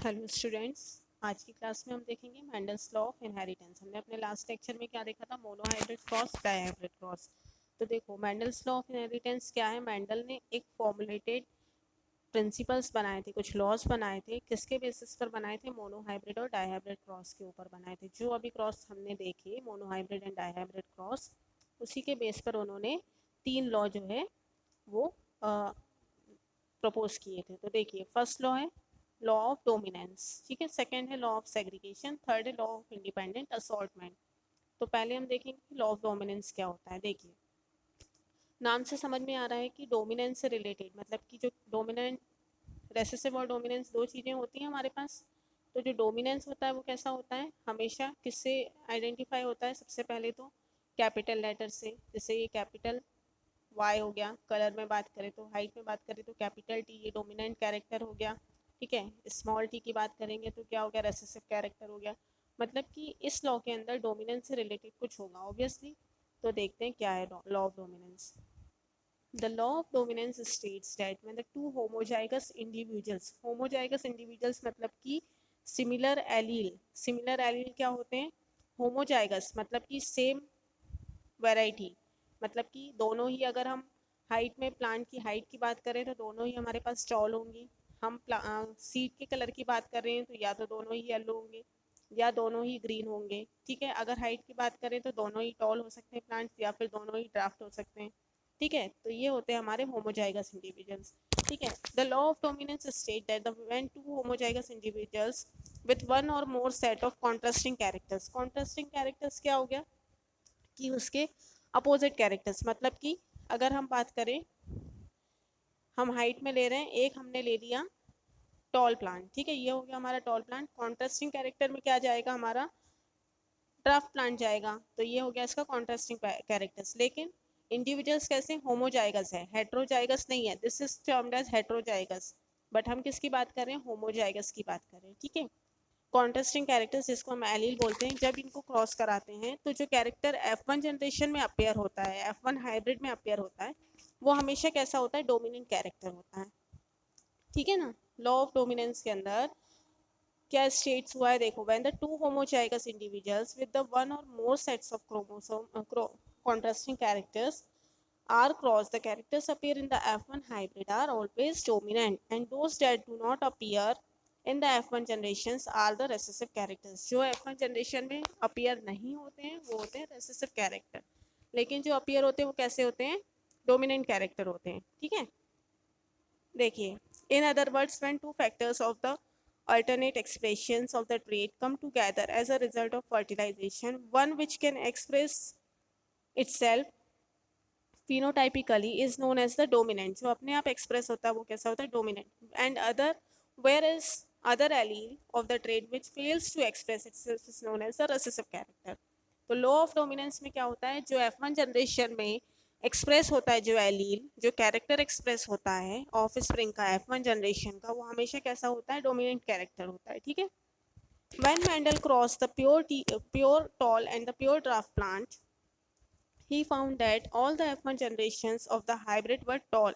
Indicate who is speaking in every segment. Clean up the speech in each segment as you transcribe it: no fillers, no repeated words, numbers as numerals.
Speaker 1: Hello students. आज की class में हम देखेंगे मेंडल्स लॉ ऑफ इनहेरिटेंस। हमने अपने लास्ट लेक्चर में क्या देखा था? Monohybrid cross, dihybrid cross. तो देखो, मेंडल्स लॉ ऑफ इनहेरिटेंस क्या है। मेंडल ने एक फॉर्मुलेटेड प्रिंसिपल्स बनाए थे, कुछ लॉज बनाए थे। किसके बेसिस पर बनाए थे? मोनोहाइब्रिड और डायहाइब्रिड क्रॉस के ऊपर बनाए थे। जो अभी क्रॉस हमने देखे, मोनोहाइब्रिड एंड डायहाइब्रिड क्रॉस, उसी के बेस पर उन्होंने 3 लॉ जो है वो प्रपोज किए थे। तो देखिए, फर्स्ट लॉ है लॉ ऑफ डोमिनेंस, ठीक है। सेकंड है लॉ ऑफ सेग्रीगेशन। थर्ड है लॉ ऑफ इंडिपेंडेंट असॉर्टमेंट। तो पहले हम देखेंगे लॉ ऑफ डोमिनेंस क्या होता है। देखिए, नाम से समझ में आ रहा है कि डोमिनेंस से रिलेटेड, मतलब कि जो डोमिनेंट, रेसेसिव और डोमिनेंस दो चीज़ें होती हैं हमारे पास। तो जो डोमिनेंस होता है वो कैसा होता है? हमेशा किससे आइडेंटिफाई होता है? सबसे पहले तो कैपिटल लेटर से। जैसे ये कैपिटल वाई हो गया। कलर में बात करें तो, हाइट में बात करें तो कैपिटल टी, ये डोमिनेंट कैरेक्टर हो गया, ठीक है। स्मॉल टी की बात करेंगे तो क्या हो गया? रेसेसिव कैरेक्टर हो गया। मतलब कि इस लॉ के अंदर डोमिनेंस से रिलेटेड कुछ होगा ऑब्वियसली। तो देखते हैं क्या है law of dominance. The law of dominance states that when the two homozygous individuals मतलब कि सिमिलर एलील क्या होते हैं? होमोजाइगस मतलब कि सेम वैरायटी, मतलब कि दोनों ही, अगर हम हाइट में, प्लांट की हाइट की बात करें तो दोनों ही हमारे पास टॉल होंगी। हम सीड के कलर की बात कर रहे हैं तो या तो दोनों ही येलो होंगे या दोनों ही ग्रीन होंगे, ठीक है। अगर हाइट की बात करें तो दोनों ही टॉल हो सकते हैं प्लांट्स, या फिर दोनों ही ड्राफ्ट हो सकते हैं, ठीक है। तो ये होते हैं हमारे होमोजाइगस इंडिविजुअल्स, ठीक है। The law of dominance state that when two homozygous individuals with one or more set of contrasting characters, contrasting characters क्या हो गया कि उसके अपोजिट कैरेक्टर्स, मतलब कि अगर हम बात करें, हम हाइट में ले रहे हैं, एक हमने ले लिया टॉल प्लांट, ठीक है, ये हो गया हमारा टॉल प्लांट। कॉन्ट्रास्टिंग कैरेक्टर में क्या जाएगा? हमारा ड्राफ्ट प्लांट जाएगा। तो ये हो गया इसका कॉन्ट्रास्टिंग कैरेक्टर्स। लेकिन इंडिविजुअल्स कैसे? होमोजाइगस है, हेट्रोजाइगस नहीं है। This is termed as heterozygous, but हम किसकी बात कर रहे हैं? होमोजाइगस की बात कर रहे हैं, ठीक है। कॉन्ट्रास्टिंग कैरेक्टर्स जिसको हम एलील बोलते हैं, जब इनको क्रॉस कराते हैं तो जो कैरेक्टर F1 जनरेशन में अपेयर होता है, F1 हाइब्रिड में अपेयर होता है, वो हमेशा कैसा होता है? डोमिनेंट कैरेक्टर होता है, ठीक है ना। लॉ ऑफ डोमिनेंस के अंदर क्या स्टेट्स हुआ है? देखो, when the two homozygous individuals with the one or more sets of chromosome contrasting characters are crossed, the characters appear in the F1 hybrid are always dominant, and those that do not appear in the F1 generations are the recessive characters. जो F1 generation में appear नहीं होते हैं वो होते हैं recessive character, लेकिन जो appear होते हैं वो कैसे होते हैं? dominant character होते हैं, ठीक है। देखिए, in other words, when two factors of the alternate expressions of the trait come together as a result of fertilization, one which can express itself phenotypically is known as the dominant, जो अपने आप express होता है वो कैसा होता है? Dominant. And other, whereas other allele of the trait which fails to express itself is known as the recessive character. तो लॉ ऑफ डोमिनेंस में क्या होता है? जो F1 जनरेशन में एक्सप्रेस होता है, जो एलील, जो कैरेक्टर एक्सप्रेस होता है ऑफ स्प्रिंग का F1 जनरेशन का, वो हमेशा कैसा होता है? डोमिनेंट कैरेक्टर होता है, ठीक है। When Mendel crossed the pure tall and the pure draft plant, he found that all the F1 generations of the hybrid were tall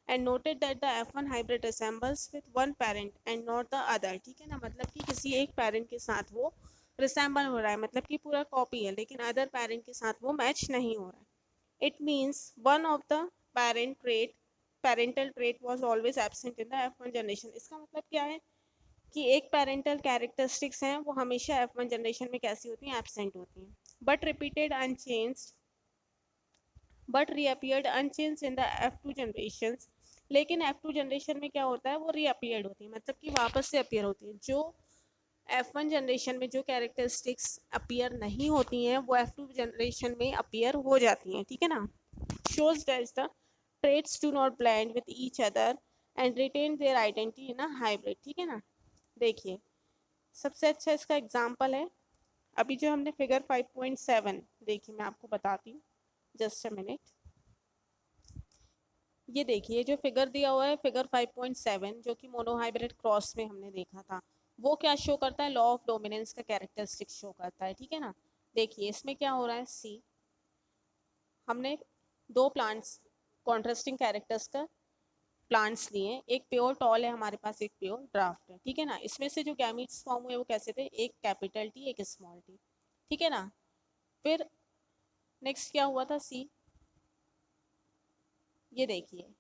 Speaker 1: and noted that the F1 hybrid resembles with one parent and not the other, ठीक है ना। मतलब कि किसी एक parent के साथ वो रिसेंबल हो रहा है, मतलब कि पूरा कॉपी है, लेकिन अदर पेरेंट के साथ वो मैच नहीं हो रहा है। It means one of the parental trait was always absent in the F1 generation. इसका मतलब क्या है कि एक पेरेंटल कैरेक्टरिस्टिक्स हैं वो हमेशा F1 जनरेशन में कैसी होती हैं? एबसेंट होती हैं। But reappeared unchanged in the F2 generations. लेकिन F2 जनरेशन में क्या होता है? वो रीअपियर्ड होती है, मतलब कि वापस से अपियर होती है। जो F1 जनरेशन में जो कैरेक्टरिस्टिक्स अपियर नहीं होती हैं वो F2 जनरेशन में अपियर हो जाती हैं, ठीक है ना। Shows that the traits do not blend with each other and retain their identity in a hybrid, ठीक है ना। देखिए, सबसे अच्छा इसका एग्जाम्पल है अभी जो हमने फिगर 5.7 देखी, मैं आपको बताती हूँ, जस्ट अ मिनट। ये देखिए, जो फिगर दिया हुआ है फिगर 5.7, जो कि मोनोहाइब्रिड क्रॉस में हमने देखा था, वो क्या शो करता है? लॉ ऑफ डोमिनेंस का कैरेक्टरिस्टिक शो करता है, ठीक है ना। देखिए, इसमें क्या हो रहा है? सी, हमने दो प्लांट्स कॉन्ट्रास्टिंग कैरेक्टर्स का प्लांट्स लिए, एक प्योर टॉल है हमारे पास, एक प्योर ड्राफ्ट है, ठीक है ना। इसमें से जो गैमीट्स फॉर्म हुए वो कैसे थे, एक कैपिटल टी एक स्मॉल टी, ठीक है ना। फिर नेक्स्ट क्या हुआ था, सी, ये देखिए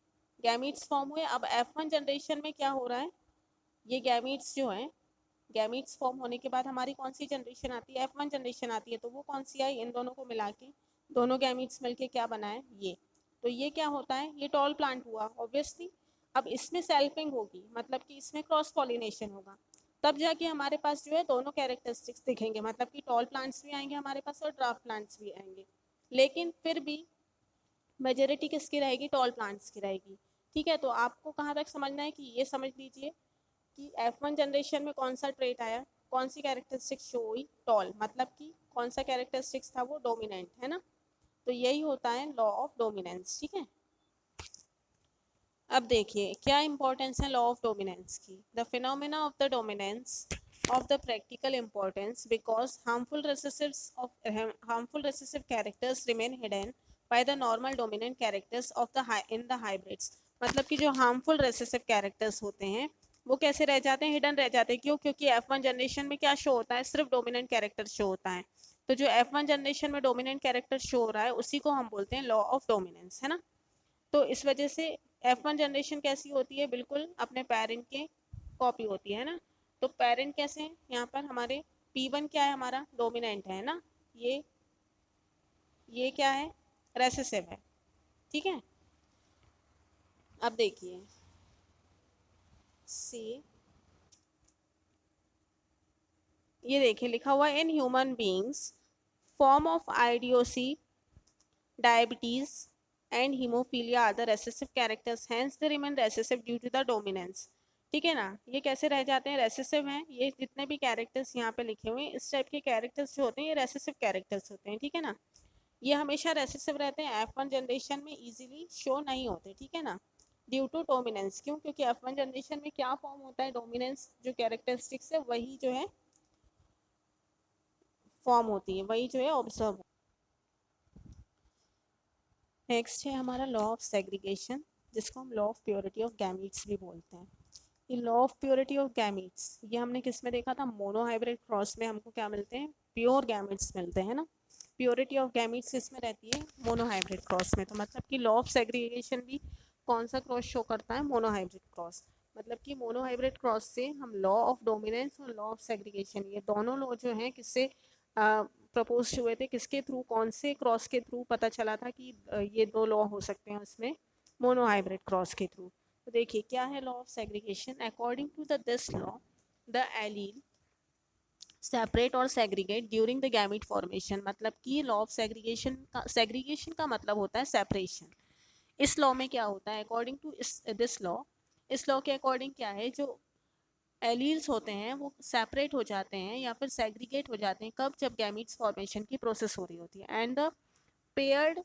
Speaker 1: गैमीट्स फॉर्म हुए। अब F1 जनरेशन में क्या हो रहा है, ये गैमीट्स जो हैं, गैमीट्स फॉर्म होने के बाद हमारी कौन सी जनरेशन आती है, F1 जनरेशन आती है। तो वो कौन सी आई, इन दोनों को मिला के दोनों गैमीट्स मिलके क्या बना है, ये। तो ये क्या होता है, ये टॉल प्लांट हुआ ऑब्वियसली। अब इसमें सेल्फिंग होगी, मतलब कि इसमें क्रॉस पॉलिनेशन होगा, तब जाके हमारे पास जो है दोनों कैरेक्टरिस्टिक्स दिखेंगे, मतलब कि टॉल प्लांट्स भी आएंगे हमारे पास और ड्राफ्ट प्लांट्स भी आएंगे। लेकिन फिर भी मेजोरिटी किसकी रहेगी, टॉल प्लांट्स की रहेगी, ठीक है। तो आपको कहाँ तक समझना है, कि ये समझ लीजिए कि F1 जनरेशन में कौन सा ट्रेट आया, कौन सी कैरेक्टरिस्टिक्स शो हुई, टॉल, मतलब कि कौन सा कैरेक्टरिस्टिक्स था वो, डोमिनेंट, है ना। तो यही होता है लॉ ऑफ डोमिनेंस, ठीक है। अब देखिए क्या इंपॉर्टेंस है लॉ ऑफ डोमिनेंस की, the phenomena of the dominance of the practical importance because harmful recessive characters remain hidden by the normal dominant characters of the in the hybrids। मतलब कि जो harmful recessive characters होते हैं वो कैसे रह जाते हैं, हिडन रह जाते हैं, क्यों, क्योंकि F1 जनरेशन में क्या शो होता है, सिर्फ डोमिनेंट कैरेक्टर शो होता है। तो जो F1 जनरेशन में डोमिनेंट कैरेक्टर शो हो रहा है उसी को हम बोलते हैं लॉ ऑफ डोमिनेंस, है ना। तो इस वजह से F1 जनरेशन कैसी होती है, बिल्कुल अपने पेरेंट के कॉपी होती है ना। तो पेरेंट कैसे हैं यहाँ पर हमारे, P1 क्या है हमारा, डोमिनेंट है ना, ये क्या है, रेसेसिव है, ठीक है। अब देखिए सी, ये देखिए लिखा हुआ in human beings form of idiocy, diabetes and haemophilia are the recessive characters, hence they remain recessive due to the dominance, ठीक है ना। ये कैसे रह जाते हैं, रेसेसिव हैं, ये जितने भी कैरेक्टर्स यहाँ पे लिखे हुए हैं इस टाइप के कैरेक्टर्स जो होते हैं ये रेसेसिव कैरेक्टर्स होते हैं, ठीक है ना। ये हमेशा रेसेसिव रहते हैं, F1 जनरेशन में इजीली शो नहीं होते, ठीक है ना, ड्यू टू डोमिनेंस। क्यों, क्योंकि F1 जनरेशन में क्या फॉर्म होता है, डोमिनेंस जो कैरेक्टरिस्टिक्स है वही जो है फॉर्म होती है, वही जो है ऑब्जर्व। नेक्स्ट है हमारा लॉ ऑफ सेग्रीगेशन, जिसको हम law of purity of gametes भी बोलते हैं। ये law of purity of gametes ये हमने किस में देखा था, मोनोहाइब्रिड क्रॉस में हमको क्या मिलते हैं, प्योर गैमीट्स मिलते हैं ना। प्योरिटी ऑफ गैमीट्स किसमें रहती है, मोनोहाइब्रिड क्रॉस में। तो मतलब कि लॉ ऑफ सेग्रीगेशन भी कौन सा क्रॉस शो करता है, मोनोहाइब्रिड क्रॉस। मतलब कि मोनोहाइब्रिड क्रॉस से हम लॉ ऑफ डोमिनेंस और लॉ ऑफ सेग्रीगेशन ये दोनों लॉ जो हैं किससे प्रपोज हुए थे, किसके थ्रू, कौन से क्रॉस के थ्रू पता चला था कि ये दो लॉ हो सकते हैं उसमें, मोनोहाइब्रिड क्रॉस के थ्रू। तो देखिए क्या है law of segregation, according to the this law the allele separate or segregate during the gamete formation. मतलब कि लॉ ऑफ सेग्रीगेशन का मतलब होता है सेपरेशन। इस लॉ में क्या होता है, अकॉर्डिंग टू दिस लॉ, इस लॉ के अकॉर्डिंग क्या है, जो एलील्स होते हैं वो सेपरेट हो जाते हैं या फिर सेग्रीगेट हो जाते हैं, कब, जब गैमीट्स फॉर्मेशन की प्रोसेस हो रही होती है, and the paired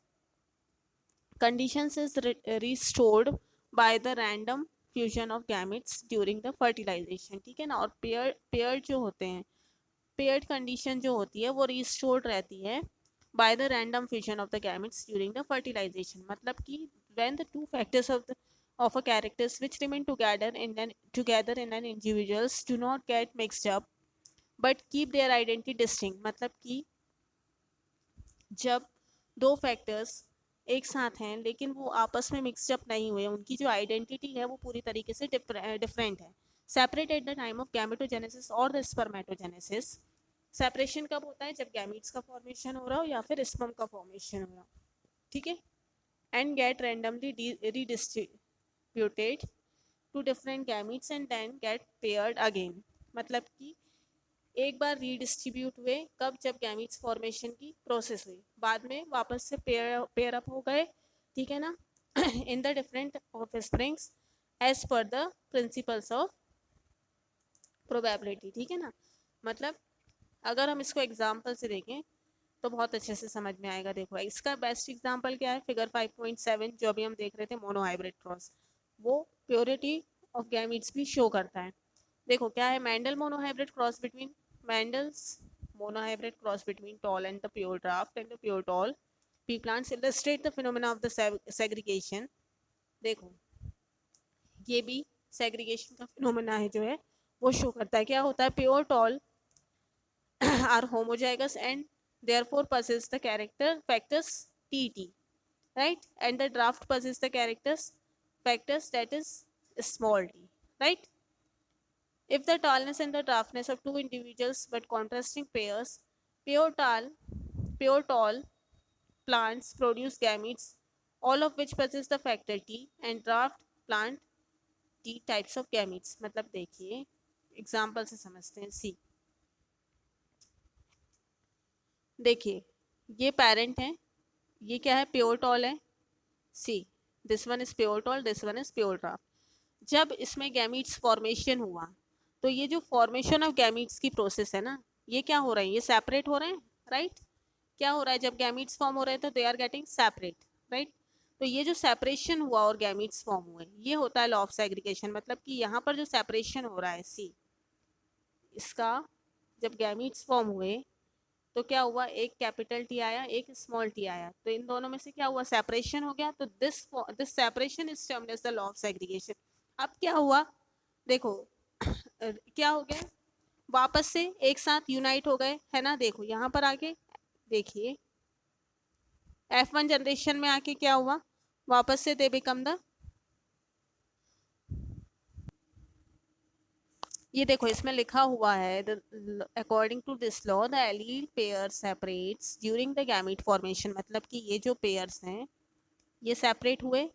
Speaker 1: conditions is restored by the random fusion of gametes during the fertilization, ठीक है ना। और पेयर जो होते हैं, पेयर्ड कंडीशन जो होती है वो रिस्टोर्ड रहती है by the random fusion of the gametes during the fertilization. मतलब कि when the two factors of a characters which remain together in an individuals do not get mixed up but keep their identity distinct। मतलब कि जब दो factors एक साथ हैं लेकिन वो आपस में मिक्सअप नहीं हुए, उनकी जो आइडेंटिटी है वो पूरी तरीके से डिफरेंट है, separate at the time of gametogenesis और द स्पर्मेटोजेनेसिस। सेपरेशन कब होता है, जब गैमीट्स का फॉर्मेशन हो रहा हो या फिर स्पर्म का फॉर्मेशन हो रहा हो, ठीक है। And get randomly redistributed to different gametes and then get paired again. मतलब कि एक बार रीडिस्ट्रीब्यूट हुए, कब, जब गैमीट्स फॉर्मेशन की प्रोसेस हुई, बाद में वापस से पेयर अप हो गए, ठीक है ना, in the different offsprings as per the principles of probability, ठीक है ना। मतलब अगर हम इसको एग्जाम्पल से देखें तो बहुत अच्छे से समझ में आएगा। देखो इसका बेस्ट एग्जाम्पल क्या है, फिगर 5.7 जो अभी हम देख रहे थे, मोनोहाइब्रिड क्रॉस, वो प्योरिटी ऑफ गैमीट्स भी शो करता है। देखो क्या है, Mendel monohybrid cross between Mendel's monohybrid cross between tall and the pure draft and the pure tall pea plants illustrate the phenomena of the segregation। देखो ये भी सेग्रीगेशन का फिनोमेना है जो है वो शो करता है। क्या होता है, pure tall or homozygous and therefore possess the character factors tt, right, and the draft possess the characters factors that is small t, right. If the tallness and the draftness of two individuals but contrasting pairs, pure tall pure tall plants produce gametes, all of which possess the factor t, and draft plant t types of gametes। मतलब देखिए example से समझते हैं। सी देखिए, ये parent है, ये क्या है, प्योर टॉल है। See this one is pure tall, this one is pure draft. जब इसमें गैमीट्स फॉर्मेशन हुआ तो ये जो फॉर्मेशन ऑफ गैमीट्स की प्रोसेस है ना, ये क्या हो रहा है, ये सेपरेट हो रहे हैं, राइट। क्या हो रहा है, जब गैमीट्स फॉर्म हो रहे हैं तो they are getting separate, right. तो ये जो सेपरेशन हुआ और गैमीट्स फॉर्म हुए, ये होता है लॉ ऑफ सेग्रीगेशन। मतलब कि यहाँ पर जो सेपरेशन हो रहा है, सी इसका, जब गैमीट्स फॉर्म हुए तो क्या हुआ, एक कैपिटल टी आया, एक स्मॉल टी आया, तो इन दोनों में से क्या हुआ, सेपरेशन हो गया। तो this separation is termed as the law of segregation. अब क्या हुआ, देखो क्या हो गया, वापस से एक साथ यूनाइट हो गए, है ना। देखो यहाँ पर आके देखिए, F1 जनरेशन में आके क्या हुआ, वापस से दे बिकम द, ये देखो इसमें लिखा हुआ है, according to this law the allele pair separates during the gamete formation. मतलब कि ये जो पेयर्स हैं ये सेपरेट हुए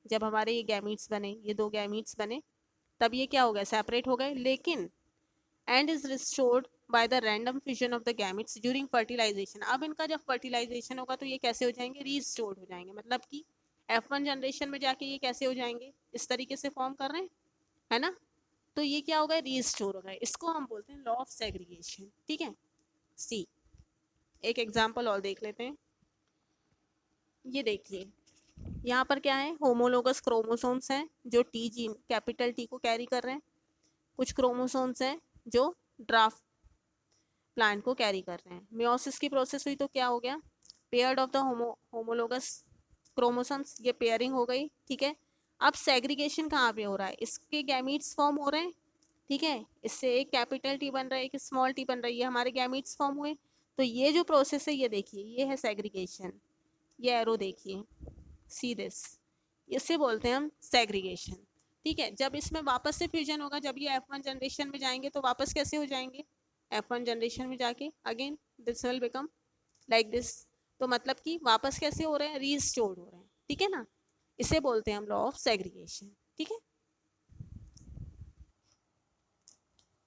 Speaker 1: जब हमारे ये गैमीट्स बने, ये दो गैमीट्स बने, तब ये क्या हो गए, सेपरेट हो गए। लेकिन and is restored by the random fusion of the gametes during fertilization. अब इनका जब फर्टिलाइजेशन होगा तो ये कैसे हो जाएंगे, रीस्टोर्ड हो जाएंगे। मतलब कि F1 जनरेशन में जाके ये कैसे हो जाएंगे, इस तरीके से फॉर्म कर रहे हैं, है ना। तो ये क्या हो गया, रीस्टोर हो गए। इसको हम बोलते हैं लॉ ऑफ सेग्रीगेशन, ठीक है। सी एक एग्जांपल और देख लेते हैं। ये देखिए यहाँ पर क्या है, होमोलोगस क्रोमोसोम्स हैं जो टी जीन, कैपिटल टी को कैरी कर रहे हैं। कुछ क्रोमोसोम्स हैं जो ड्राफ्ट प्लांट को कैरी कर रहे हैं। मियोसिस की प्रोसेस हुई तो क्या हो गया, paired of the homologous chromosomes, ये पेयरिंग हो गई, ठीक है। अब सेग्रीगेशन कहाँ पे हो रहा है, इसके गैमीट्स फॉर्म हो रहे हैं, ठीक है। इससे एक कैपिटल टी बन रहा है, एक स्मॉल टी बन रही है, हमारे गैमीट्स फॉर्म हुए। तो ये जो प्रोसेस है ये देखिए, ये है सेग्रीगेशन। ये एरो देखिए, सी दिस, इसे बोलते हैं हम सेग्रीगेशन, ठीक है। जब इसमें वापस से फ्यूजन होगा, जब ये F1 जनरेशन में जाएंगे तो वापस कैसे हो जाएंगे, F1 जनरेशन में जाके again this will become like this. तो मतलब कि वापस कैसे हो रहे हैं, रीस्टोर्ड हो रहे हैं, ठीक है ना। इसे बोलते हैं हम लॉ ऑफ सेग्रीगेशन, ठीक है।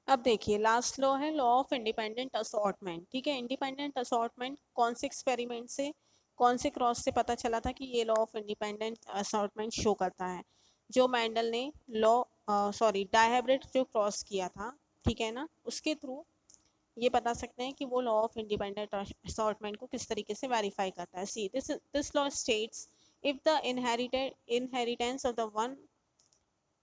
Speaker 1: अब देखिए लास्ट लॉ है लॉ ऑफ इंडिपेंडेंट असॉर्टमेंट, ठीक है। इंडिपेंडेंट असॉर्टमेंट कौन से एक्सपेरिमेंट से, कौन से क्रॉस से पता चला था कि ये law of independent assortment show करता है, जो मैंडल ने लॉ, सॉरी डायहाइब्रिड जो क्रॉस किया था, ठीक है ना, उसके थ्रू ये बता सकते हैं कि वो लॉ ऑफ इंडिपेंडेंट असॉर्टमेंट को किस तरीके से वेरीफाई करता है। See this law states if the inheritance of the one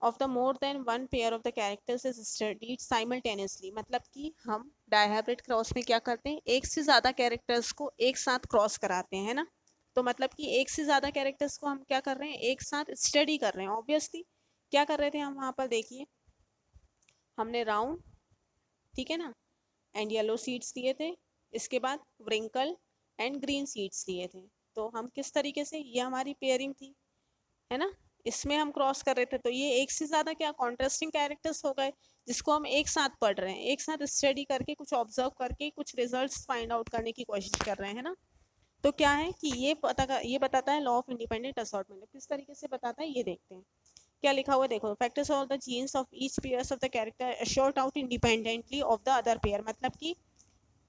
Speaker 1: of the more than one pair of the characters is studied simultaneously। मतलब कि हम डायहाइब्रिड क्रॉस में क्या करते हैं, एक से ज़्यादा कैरेक्टर्स को एक साथ क्रॉस कराते हैं ना। तो मतलब कि एक से ज़्यादा कैरेक्टर्स को हम क्या कर रहे हैं, एक साथ स्टडी कर रहे हैं। ऑब्वियसली क्या कर रहे थे हम वहाँ पर, देखिए हमने राउंड, ठीक है ना, एंड येलो सीड्स लिए थे, इसके बाद व्रिंकल एंड ग्रीन सीड्स लिए थे। तो हम किस तरीके से, ये हमारी पेयरिंग थी, है ना, इसमें हम क्रॉस कर रहे थे। तो ये एक से ज़्यादा क्या कॉन्ट्रास्टिंग कैरेक्टर्स हो गए, जिसको हम एक साथ पढ़ रहे हैं, एक साथ स्टडी करके, कुछ ऑब्जर्व करके कुछ रिजल्ट्स फाइंड आउट करने की कोशिश कर रहे हैं, है ना। तो क्या है कि ये बताता है लॉ ऑफ इंडिपेंडेंट असॉर्टमेंट। किस तरीके से बताता है ये देखते हैं। क्या लिखा हुआ है, देखो factors of the jeans of each pairs of the character short out independently of the other pair. मतलब कि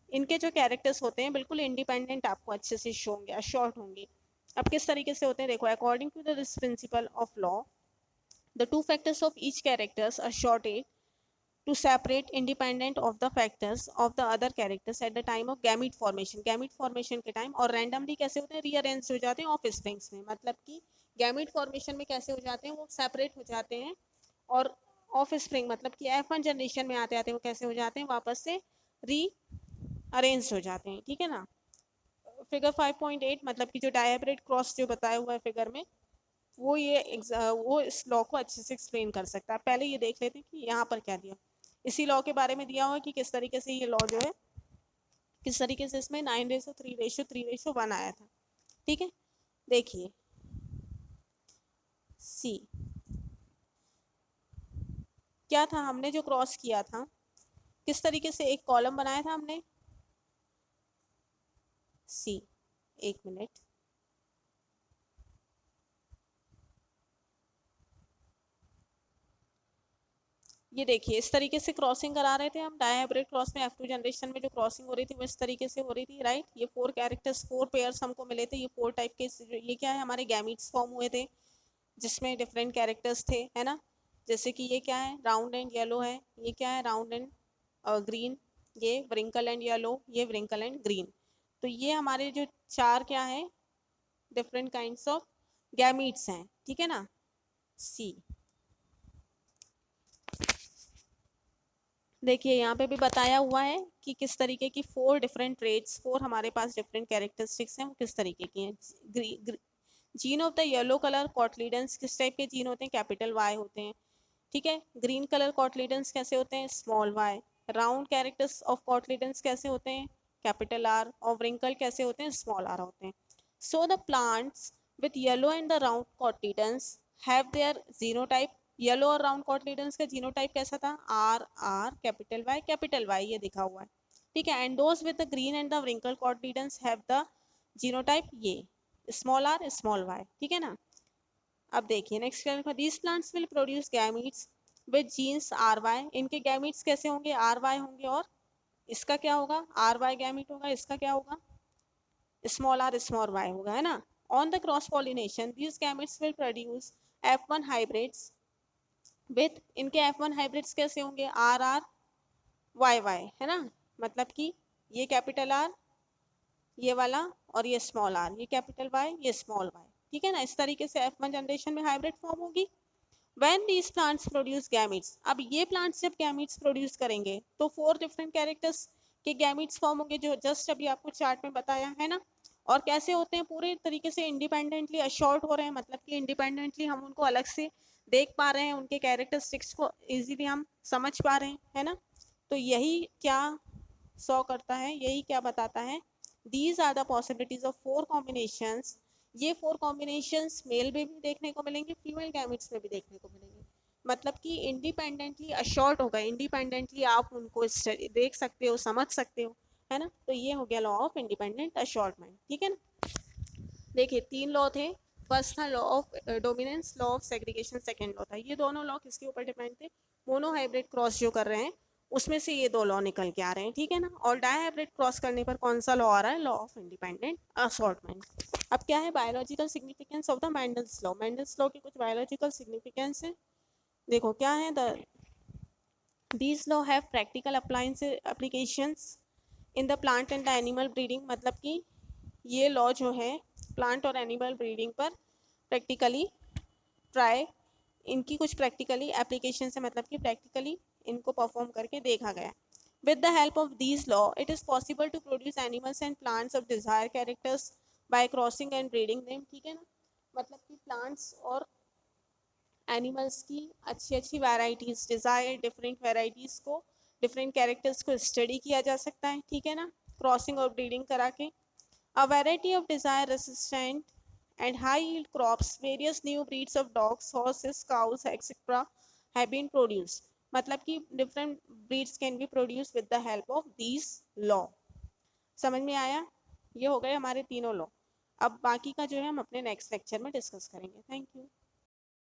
Speaker 1: इनके जो कैरेक्टर्स होते हैं बिल्कुल इंडिपेंडेंट आपको अच्छे से शो होंगे, शॉर्ट होंगे। अब किस तरीके से होते हैं, देखो according to this principle of law the two factors of each characters are shorted to separate independent of the factors of the other characters at the time of gamete formation। gamete formation के time, और randomly कैसे होते हैं, rearrange हो जाते हैं of springs में। मतलब कि gamete formation में कैसे हो जाते हैं, वो सेपरेट हो जाते हैं, और ऑफ स्प्रिंग मतलब कि F1 जनरेशन में आते आते वो कैसे हो जाते हैं, वापस से री अरेंज हो जाते हैं, ठीक है ना। फिगर 5.8 मतलब कि जो डायहाइब्रिड क्रॉस जो बताया हुआ है फिगर में, वो इस लॉ को अच्छे से एक्सप्लेन कर सकता है। पहले ये देख लेते हैं कि यहाँ पर क्या दिया। इसी लॉ के बारे में दिया हुआ है कि किस तरीके से ये लॉ जो है, किस तरीके से इसमें 9:3:3:1 आया था। ठीक है, देखिए सी क्या था, हमने जो क्रॉस किया था किस तरीके से, एक कॉलम बनाया था हमने। सी, एक मिनट, ये देखिए इस तरीके से क्रॉसिंग करा रहे थे हम डायहाइब्रिड क्रॉस में। F2 जनरेशन में जो क्रॉसिंग हो रही थी वो इस तरीके से हो रही थी, राइट। ये 4 कैरेक्टर्स, 4 पेयर्स हमको मिले थे। ये 4 टाइप के, ये क्या है, हमारे गैमीट्स फॉर्म हुए थे जिसमें डिफरेंट कैरेक्टर्स थे, है ना। जैसे कि ये क्या है, राउंड एंड येलो है। ये क्या है, राउंड एंड ग्रीन। ये व्रिंकल एंड येलो, ये व्रिंकल एंड ग्रीन। तो ये हमारे जो 4 क्या है, डिफरेंट काइंड्स ऑफ गैमीट्स हैं, ठीक है ना। सी, देखिए यहाँ पे भी बताया हुआ है कि किस तरीके की 4 डिफरेंट ट्रेड्स, 4 हमारे पास डिफरेंट कैरेक्टरिस्टिक्स हैं, वो किस तरीके की हैं। Gene of the yellow colour cotyledons किस टाइप के जीन होते हैं, कैपिटल वाई होते हैं। ठीक है, ग्रीन कलर कॉटलीडेंस कैसे होते हैं, small Y. Round characters of cotyledons कैसे होते हैं, कैपिटल आर। और व्रिंकल कैसे होते हैं, स्मॉल आर होते हैं। So the plants with yellow and the round cotyledons have their genotype. Yellow और राउंड कॉटलीडेंस का जीनोटाइप कैसा था, आर आर कैपिटल वाई, ये दिखा हुआ है। ठीक है, and those with the green and the wrinkle cotyledons have the genotype ये स्मॉल आर स्मॉल वाई, ठीक है ना। अब देखिए नेक्स्ट क्या लिखा, these plants will produce gametes with genes R Y. इनके गैमीट्स कैसे होंगे, आर वाई होंगे। और इसका क्या होगा, आर वाई गैमीट होगा, इसका क्या होगा, स्मॉल आर स्मॉल वाई होगा, है ना। On the cross pollination these gametes will produce F1 hybrids with, इनके F1 हाइब्रिड्स कैसे होंगे, आर आर वाई वाई, है ना। मतलब कि ये कैपिटल आर, ये वाला, और ये स्मॉल आर, ये कैपिटल वाई, ये स्मॉल वाई, ठीक है ना। इस तरीके से F1 जनरेशन में हाइब्रिड फॉर्म होगी। When these plants produce gametes, अब ये प्लांट्स जब गैमीट्स प्रोड्यूस करेंगे तो 4 डिफरेंट कैरेक्टर्स के गैमीट्स फॉर्म होंगे, जो जस्ट अभी आपको चार्ट में बताया है ना। और कैसे होते हैं, पूरे तरीके से इंडिपेंडेंटली अशॉर्ट हो रहे हैं, मतलब कि इंडिपेंडेंटली हम उनको अलग से देख पा रहे हैं, उनके कैरेक्टरिस्टिक्स को इजीली हम समझ पा रहे हैं, है ना। तो यही क्या शो करता है, यही क्या बताता है, these are the possibilities of 4 combinations. ये 4 कॉम्बिनेशंस मेल में भी देखने को मिलेंगे, फीमेल गैमेट्स में भी देखने को मिलेंगे। मतलब कि इंडिपेंडेंटली अशॉर्ट होगा, इंडिपेंडेंटली आप उनको देख सकते हो, समझ सकते हो, है ना। तो ये हो गया लॉ ऑफ इंडिपेंडेंट अशॉर्टमेंट, ठीक है ना। देखिए 3 लॉ थे। फर्स्ट था law of dominance, law of segregation second law था। ये दोनों लॉ किसके ऊपर डिपेंड थे, मोनोहाइब्रिड क्रॉस जो कर रहे हैं उसमें से ये 2 लॉ निकल के आ रहे हैं, ठीक है ना। और डायहाइब्रिड क्रॉस करने पर कौन सा लॉ आ रहा है, लॉ ऑफ इंडिपेंडेंट असॉर्टमेंट। अब क्या है, biological significance of the Mendel's law. Mendel's law की कुछ बायोलॉजिकल सिग्निफिकेंस है, देखो क्या है। The these law have practical applications in the plant and the animal breeding. मतलब कि ये लॉ जो है प्लांट और एनिमल ब्रीडिंग पर प्रैक्टिकली ट्राई, इनकी कुछ प्रैक्टिकली एप्लीकेशन है, मतलब कि प्रैक्टिकली इनको परफॉर्म करके देखा गया। With the help of these law it is possible to produce animals and plants of desire characters by crossing and breeding them, ठीक है ना। मतलब कि प्लांट्स और एनिमल्स की अच्छी अच्छी वैराइटीज़, डिज़ायर डिफरेंट वैराइटीज़ को, डिफरेंट कैरेक्टर्स को स्टडी किया जा सकता है, ठीक है ना, क्रॉसिंग और ब्रीडिंग करा के। A variety of desire-resistant and high-yield crops, various new breeds of dogs, horses, cows, etc. have been produced. मतलब कि different breeds can be produced with the help of these law. समझ में आया, ये हो गए हमारे तीनों लॉ। अब बाकी का जो है हम अपने नेक्स्ट लेक्चर में डिस्कस करेंगे। Thank you.